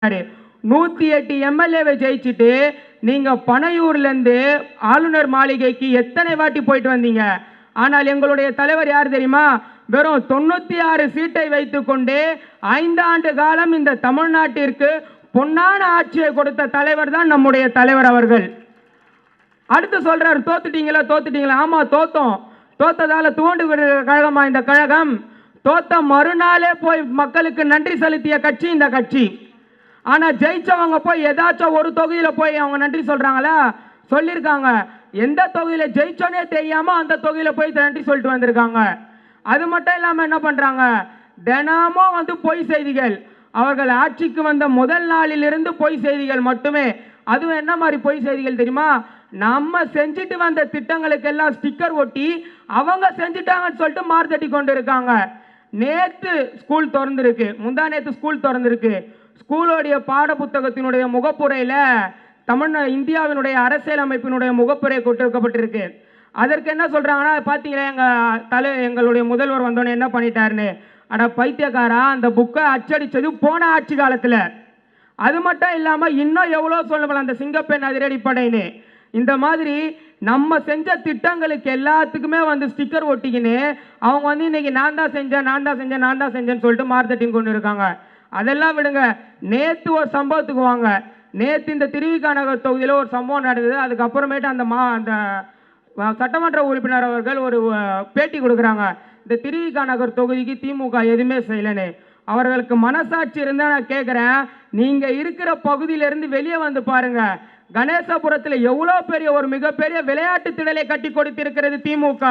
108 எம்எல்ஏவை ஜெயிச்சுட்டு நீங்க பனையூர்ல இருந்து ஆளுநர் மாளிகைக்கு எத்தனை வாட்டி போயிட்டு வந்தீங்க? ஆனால் எங்களுடைய தலைவர் யார் தெரியுமா? வெறும் 96 சீட்டை வைத்துக்கொண்டு 5 ஆண்டு காலம் இந்த தமிழ்நாட்டிற்கு பொன்னான ஆட்சியை கொடுத்த தலைவர் தான் நம்முடைய தலைவர் அவர்கள். அடுத்து சொல்றாரு, தோத்துட்டீங்களா தோத்துட்டீங்களா? ஆமா தோத்தோம். தோத்ததால துவண்டு கழகமா இந்த கழகம்? தோத்த மறுநாளே போய் மக்களுக்கு நன்றி செலுத்திய கட்சி இந்த கட்சி. ஆனா ஜெயிச்சவங்க போய் ஏதாச்சும் ஒரு தொகுதியில போய் அவங்க நன்றி சொல்றாங்களா? சொல்லியிருக்காங்க. எந்த தொகுதியில ஜெயிச்சோன்னே தெரியாம அந்த தொகுதியில போய் நன்றி சொல்லிட்டு வந்திருக்காங்க. அது மட்டும் இல்லாம என்ன பண்றாங்க? தினமும் வந்து பொய் செய்திகள். அவர்கள் ஆட்சிக்கு வந்த முதல் நாளிலிருந்து பொய் செய்திகள் மட்டுமே. அதுவும் என்ன மாதிரி பொய் செய்திகள் தெரியுமா? நம்ம செஞ்சுட்டு வந்த திட்டங்களுக்கு எல்லாம் ஸ்டிக்கர் ஒட்டி அவங்க செஞ்சுட்டாங்கன்னு சொல்லிட்டு மார்த்தட்டி கொண்டு இருக்காங்க. நேற்று ஸ்கூல் திறந்திருக்கு, முந்தா நேற்று ஸ்கூல் திறந்திருக்கு. ஸ்கூலோடைய பாட புத்தகத்தினுடைய முகப்புரையில இந்தியாவினுடைய அரசியல் அமைப்பினுடைய முகப்புரை கொடுக்கப்பட்டிருக்கு. அதற்கு என்ன சொல்றாங்கன்னா, பாத்தீங்களா எங்களுடைய முதல்வர் வந்தோடனே என்ன பண்ணிட்டாருன்னு? அட பைத்தியக்காரா, அந்த புக்கை அச்சடிச்சது போன ஆட்சி காலத்துல. அது மட்டும் இல்லாம இன்னும் எவ்வளவு சொல்லலாம், அந்த சிங்கப்பெண் அதிரடிப்படைன்னு இந்த மாதிரி நம்ம செஞ்ச திட்டங்களுக்கு எல்லாத்துக்குமே வந்து ஸ்டிக்கர் ஒட்டிக்கின்னு அவங்க வந்து இன்னைக்கு நான் தான் செஞ்சேன்னு சொல்லிட்டு மார்த்தட்டிங் கொண்டு இருக்காங்க. அதெல்லாம் விடுங்க, நேற்று ஒரு சம்பவத்துக்கு வாங்க. நேற்று இந்த திருவிக நகர் தொகுதியில் ஒரு சம்பவம் நடந்தது. அதுக்கப்புறமேட்டு அந்த சட்டமன்ற உறுப்பினர் அவர்கள் ஒரு பேட்டி கொடுக்குறாங்க. இந்த திருவிக நகர் தொகுதிக்கு திமுக எதுவுமே செய்யலன்னு. அவர்களுக்கு மனசாட்சி இருந்தால் நான் கேட்குறேன், நீங்கள் இருக்கிற பகுதியிலிருந்து வெளியே வந்து பாருங்க. கணேசபுரத்தில் எவ்வளோ பெரிய ஒரு மிகப்பெரிய விளையாட்டு திடலை கட்டி கொடுத்திருக்கிறது திமுக.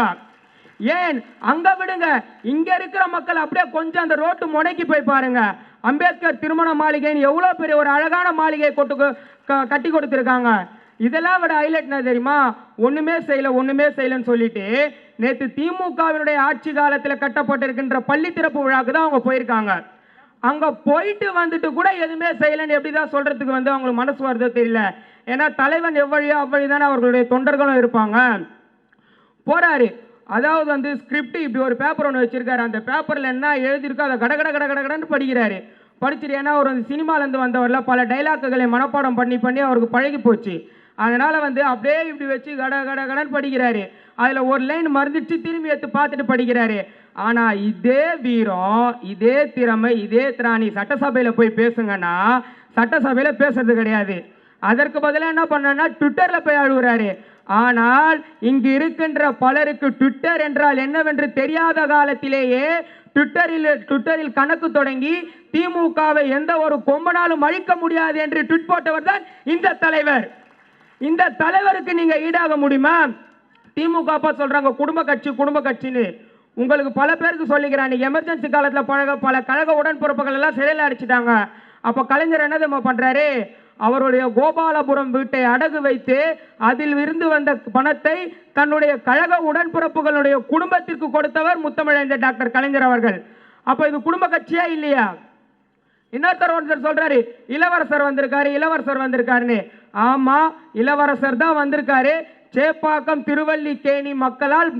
ஏன் அங்க விடுங்க, இங்க இருக்கிற மக்கள் அப்படியே கொஞ்சம் அந்த ரோட்டு முனைக்கு போய் பாருங்க. அம்பேத்கர் திருமண மாளிகைன்னு எவ்வளோ பெரிய ஒரு அழகான மாளிகை கட்டி கொடுத்துருக்காங்க. இதெல்லாம் விட ஹைலைட் என்ன தெரியுமா? ஒண்ணுமே செய்யலன்னு சொல்லிட்டு நேற்று திமுகவினுடைய ஆட்சி காலத்தில் கட்டப்பட்டிருக்கின்ற பள்ளி திறப்பு விழாக்கு தான் அவங்க போயிருக்காங்க. அங்க போயிட்டு வந்துட்டு கூட எதுவுமே செய்யலன்னு எப்படிதான் சொல்றதுக்கு வந்து அவங்களுக்கு மனசு வருதோ தெரியல. ஏன்னா தலைவன் எவ்வழியோ அவ்வழிதானே அவர்களுடைய தொண்டர்களும் இருப்பாங்க. போறாரு, அதாவது வந்து ஸ்கிரிப்ட் இப்படி ஒரு பேப்பர் ஒன்று வச்சிருக்காரு. அந்த பேப்பர்ல என்ன எழுதியிருக்கோ அதை கடன்னு படிக்கிறாரு. படிச்சுட்டு, ஏன்னா அவர் வந்து சினிமாலேருந்து வந்தவரில் பல டைலாக்குகளை மனப்பாடம் பண்ணி அவருக்கு பழகி போச்சு. அதனால வந்து அப்படியே இப்படி வச்சு கடன்னு படிக்கிறாரு. அதுல ஒரு லைன் மறந்துச்சு, திரும்பி எடுத்து பார்த்துட்டு படிக்கிறாரு. ஆனா இதே வீரம், இதே திறமை, இதே திராணி சட்டசபையில போய் பேசுங்கன்னா சட்டசபையில பேசுறது கிடையாது. அதற்கு பதிலாக என்ன பண்ணா ட்விட்டர்ல போய் அழுகுறாரு. ஆனால் இங்கு இருக்கின்ற பலருக்கு ட்விட்டர் என்றால் என்னவென்று தெரியாத காலத்திலேயே ட்விட்டரில் கணக்கு தொடங்கி திமுகவை எந்த ஒரு கொம்பனாலும் அழிக்க முடியாது என்று ட்வீட் போட்டவர் தான் இந்த தலைவர். இந்த தலைவருக்கு நீங்க ஈடாக முடியுமா? திமுக சொல்றாங்க குடும்ப கட்சின்னு. உங்களுக்கு பல பேருக்கு சொல்லிக்கிறாங்க, எமர்ஜென்சி காலத்தில் பல கழக உடன்பிறப்புகள் எல்லாம் சிறையில் அடிச்சிட்டாங்க. அப்ப கலைஞர் என்ன பண்றாரு? அவருடைய கோபாலபுரம் வீட்டை அடகு வைத்து அதில் இருந்து வந்த பணத்தை தன்னுடைய கழக உடன்பிறப்புகளுடைய குடும்பத்திற்கு கொடுத்தவர் முத்தமிழறிஞர் டாக்டர் கலைஞர் அவர்கள். அப்ப இது குடும்ப கட்சியா இல்லையா? இன்னொருத்தர் சொல்றாரு, இளவரசர் வந்திருக்காருன்னு. ஆமா, இளவரசர் தான் வந்திருக்காரு. சேப்பாக்கம் திருவல்லிக்கேணி மக்களால்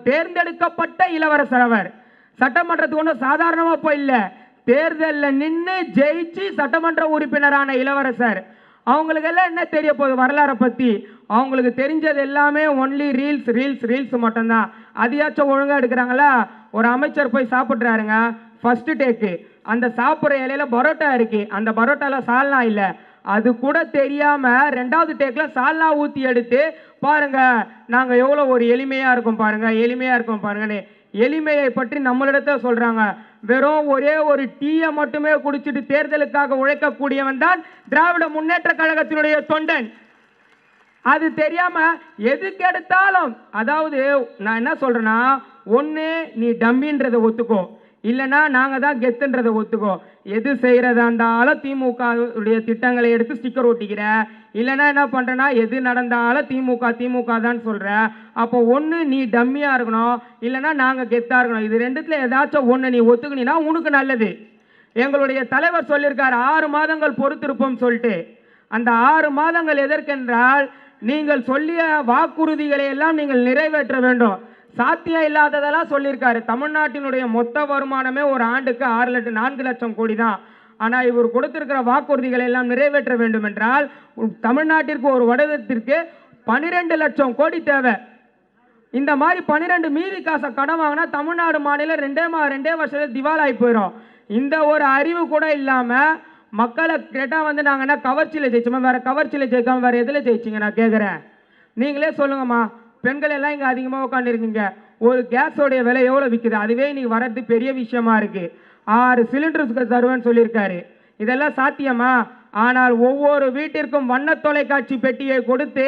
தேர்ந்தெடுக்கப்பட்ட இளவரசர். அவர் சட்டமன்றத்துக்கு ஒன்றும் சாதாரணமா போயில்ல, தேர்தலில் நின்று ஜெயிச்சு சட்டமன்ற உறுப்பினரான இளவரசர். அவங்களுக்கு எல்லாம் என்ன தெரிய போகுது வரலாறை பத்தி? அவங்களுக்கு தெரிஞ்சது எல்லாமே ஒன்லி ரீல்ஸ் மட்டும்தான். அதையாச்சும் ஒழுங்கா எடுக்கிறாங்களா? ஒரு அமைச்சர் போய் சாப்பிட்றாருங்க, ஃபர்ஸ்ட் டேக்கு அந்த சாப்பிட்ற இலையில பரோட்டா இருக்கு, அந்த பரோட்டால சால்னா இல்லை, அது கூட தெரியாம ரெண்டாவது டேக்ல சால்னா ஊத்தி எடுத்து பாருங்க, நாங்க எவ்வளவு ஒரு எளிமையா இருக்கோம் பாருங்கன்னு எளிமையை பற்றி நம்மளிடத்த சொல்றாங்க. வெறும் ஒரே ஒரு டீயை மட்டுமே குடிச்சிட்டு தேர்தலுக்காக உழைக்கக்கூடியவன் தான் திராவிட முன்னேற்ற கழகத்தினுடைய தொண்டன். அது தெரியாம எதுக்கு எடுத்தாலும், அதாவது நான் என்ன சொல்றேன்னா, ஒண்ணு நீ டம்மின்றதை ஒத்துக்கோ, இல்லைன்னா நாங்க தான் கெத்துன்றதை ஒத்துக்கோ. எது செய்யறதா இருந்தாலும் திமுக திட்டங்களை எடுத்து ஸ்டிக்கர் ஒட்டிக்கிற, இல்லைன்னா என்ன பண்றேன்னா எது நடந்தாலும் திமுக தான் சொல்ற. அப்போ ஒண்ணு நீ டம்மியா இருக்கணும், இல்லைன்னா நாங்க கெத்தா இருக்கணும். இது ரெண்டுத்துல ஏதாச்சும் ஒண்ணு நீ ஒத்துக்கினா உனக்கு நல்லது. எங்களுடைய தலைவர் சொல்லியிருக்காரு 6 மாதங்கள் பொறுத்திருப்போம் சொல்லிட்டு. அந்த 6 மாதங்கள் எதற்கென்றால் நீங்கள் சொல்லிய வாக்குறுதிகளை எல்லாம் நீங்கள் நிறைவேற்ற வேண்டும். சாத்தியம் இல்லாததெல்லாம் சொல்லியிருக்காரு. தமிழ்நாட்டினுடைய மொத்த வருமானமே ஒரு ஆண்டுக்கு 4 லட்சம் கோடி தான். ஆனால் இவர் கொடுத்திருக்கிற வாக்குறுதிகளை எல்லாம் நிறைவேற்ற வேண்டும் என்றால் தமிழ்நாட்டிற்கு ஒரு வருடத்திற்கு 12 லட்சம் கோடி தேவை. இந்த மாதிரி 12 மீதி காசை கடன் வாங்கினா தமிழ்நாடு மாநிலம் ரெண்டே வருஷத்துல திவாலாகி போயிடும். இந்த ஒரு அறிவு கூட இல்லாமல் மக்களை கேட்டால் வந்து நாங்கள் என்ன கவர்ச்சியில் ஜெயிச்சோமா, வேற கவர்ச்சியில் ஜெயிக்காம வேற எதில் ஜெயிச்சிங்க நான் கேட்குறேன். நீங்களே சொல்லுங்கம்மா. பெண்கள் எல்லாம் இங்கே அதிகமாக உட்காந்துருக்கீங்க. ஒரு கேஸோடைய விலை எவ்வளோ விற்குது? அதுவே இன்னைக்கு வர்றது பெரிய விஷயமா இருக்கு. 6 சிலிண்டர்ஸ்க்கு தருவேன்னு சொல்லியிருக்காரு. இதெல்லாம் சாத்தியமா? ஆனால் ஒவ்வொரு வீட்டிற்கும் வண்ண தொலைக்காட்சி பெட்டியை கொடுத்து,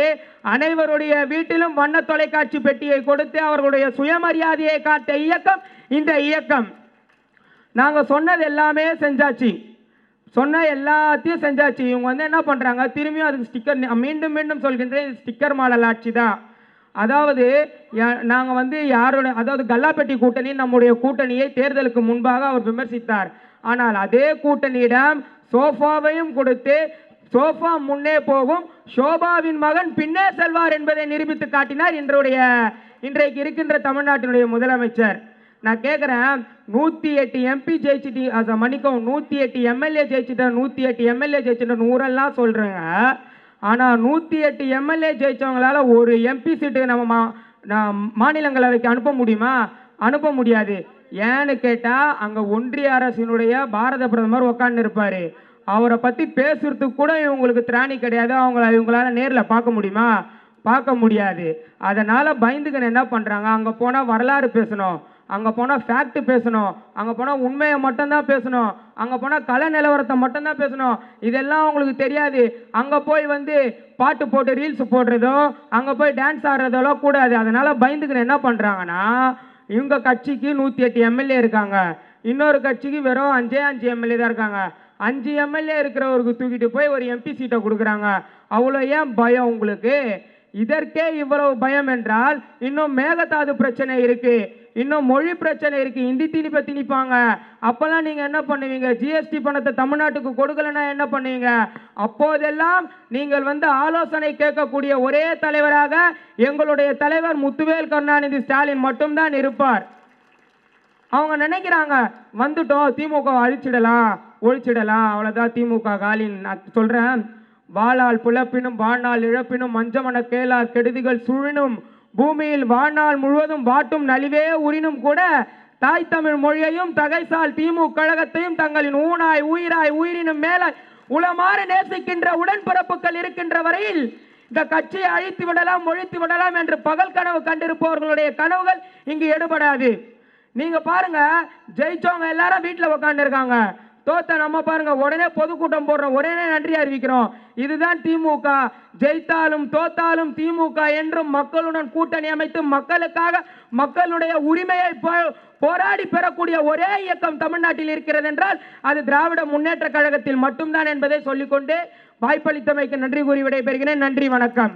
அனைவருடைய வீட்டிலும் வண்ண தொலைக்காட்சி பெட்டியை கொடுத்து அவர்களுடைய சுயமரியாதையை காட்ட இயக்கம் இந்த இயக்கம். நாங்கள் சொன்னது எல்லாமே செஞ்சாச்சு, சொன்ன எல்லாத்தையும் செஞ்சாச்சு. இவங்க வந்து என்ன பண்ணுறாங்க, திரும்பியும் அதுக்கு ஸ்டிக்கர், மீண்டும் மீண்டும் சொல்கின்றேன், ஸ்டிக்கர் மாடல் ஆட்சி தான். அதாவது நாங்கள் வந்து யாரோட, அதாவது கல்லாப்பெட்டி கூட்டணி நம்முடைய கூட்டணியை தேர்தலுக்கு முன்பாக அவர் விமர்சித்தார். ஆனால் அதே கூட்டணியிடம் சோஃபாவையும் கொடுத்து, சோஃபா முன்னே போகும், ஷோபாவின் மகன் பின்னே செல்வார் என்பதை நிரூபித்து காட்டினார் இன்றைக்கு இருக்கின்ற தமிழ்நாட்டினுடைய முதலமைச்சர். நான் கேட்குறேன், 108 எம்பி ஜெயிச்சுட்டு, அதை மன்னிக்கவும், 108 எம்எல்ஏ ஜெயிச்சுட்டேன், 108 எம்எல்ஏ ஜெயிச்சுட்டேன், 100எல்லாம் சொல்கிறேங்க. ஆனால் 108 எம்எல்ஏ ஜெயிச்சவங்களால ஒரு எம்பி சீட்டு நம்ம மாநிலங்களவைக்கு அனுப்ப முடியுமா? அனுப்ப முடியாது. ஏன்னு கேட்டால் அங்கே ஒன்றிய அரசினுடைய பாரத பிரதமர் உட்காந்து இருப்பார். அவரை பற்றி பேசுறதுக்கு கூட இவங்களுக்கு திராணி கிடையாது. இவங்களால நேரில் பார்க்க முடியுமா? பார்க்க முடியாது. அதனால் பயந்துக்கன்னு என்ன பண்ணுறாங்க, அங்கே போனால் வரலாறு பேசணும், அங்கே போனால் ஃபேக்ட் பேசணும், அங்கே போனால் உண்மையை மட்டும்தான் பேசணும், அங்கே போனால் கலை நிலவரத்தை மட்டும்தான் பேசணும். இதெல்லாம் அவங்களுக்கு தெரியாது. அங்கே போய் வந்து பாட்டு போட்டு ரீல்ஸ் போடுறதோ, அங்கே போய் டான்ஸ் ஆடுறதோ கூடாது. அதனால் பயந்துக்கன்னு என்ன பண்ணுறாங்கன்னா, இவங்க கட்சிக்கு 108 எம்எல்ஏ இருக்காங்க, இன்னொரு கட்சிக்கு வெறும் 5 எம்எல்ஏ தான் இருக்காங்க. 5 எம்எல்ஏ இருக்கிறவருக்கு தூக்கிட்டு போய் ஒரு எம்பி சீட்டை கொடுக்குறாங்க. அவ்வளோ ஏன் பயம் உங்களுக்கு? இதற்கே இவ்வளவு பயம் என்றால் இன்னும் மேகதாது பிரச்சனை இருக்கு, இன்னும் மொழி பிரச்சனை இருக்கு. இந்தி திணிப்ப திணிப்பாங்க. அப்பெல்லாம் நீங்க என்ன பண்ணுவீங்க? ஜிஎஸ்டி பணத்தை தமிழ்நாட்டுக்கு கொடுக்கலன்னா என்ன பண்ணுவீங்க? அப்போதெல்லாம் நீங்கள் வந்து ஆலோசனை கேட்கக்கூடிய ஒரே தலைவராக எங்களுடைய தலைவர் முத்துவேல் கருணாநிதி ஸ்டாலின் மட்டும்தான் இருப்பார். அவங்க நினைக்கிறாங்க, வந்துட்டோம் திமுக அழிச்சிடலாம், ஒழிச்சிடலாம், அவ்வளோதான் திமுக காலின். நான் சொல்றேன், வாளால் புலப்பினும் வாழ்நாள் இழப்பினும் மஞ்சமன கேளார் கெடுதிகள் சுழினும் பூமியில் வாழ்நாள் முழுவதும் வாட்டும் நலிவே உரினும் கூட தாய் தமிழ் மொழியையும் தகைசால் திமுக கழகத்தையும் தங்களின் ஊனாய் உயிராய் உயிரினும் மேலாய் உளமாறு நேசிக்கின்ற உடன்பிறப்புகள் இருக்கின்ற வரையில் இந்த கட்சியை அழித்து விடலாம், ஒழித்து விடலாம் என்று பகல் கனவு கண்டிருப்பவர்களுடைய கனவுகள் இங்கு எடுபடாது. நீங்க பாருங்க, ஜெயிச்சவங்க எல்லாரும் வீட்டில் உட்காந்து இருக்காங்க. தோத்த நம்ம பாருங்க, உடனே பொதுக்கூட்டம் போடுறோம், உடனே நன்றி அறிவிக்கிறோம். இதுதான் திமுக. ஜெயித்தாலும் தோத்தாலும் திமுக என்றும் மக்களுடன் கூட்டணி அமைத்து மக்களுக்காக மக்களுடைய உரிமையை போராடி பெறக்கூடிய ஒரே இயக்கம் தமிழ்நாட்டில் இருக்கிறது என்றால் அது திராவிட முன்னேற்ற கழகத்தில் மட்டும்தான் என்பதை சொல்லிக்கொண்டு வாய்ப்பளித்தமைக்கு நன்றி கூறி விடைபெறுகிறேன். நன்றி, வணக்கம்.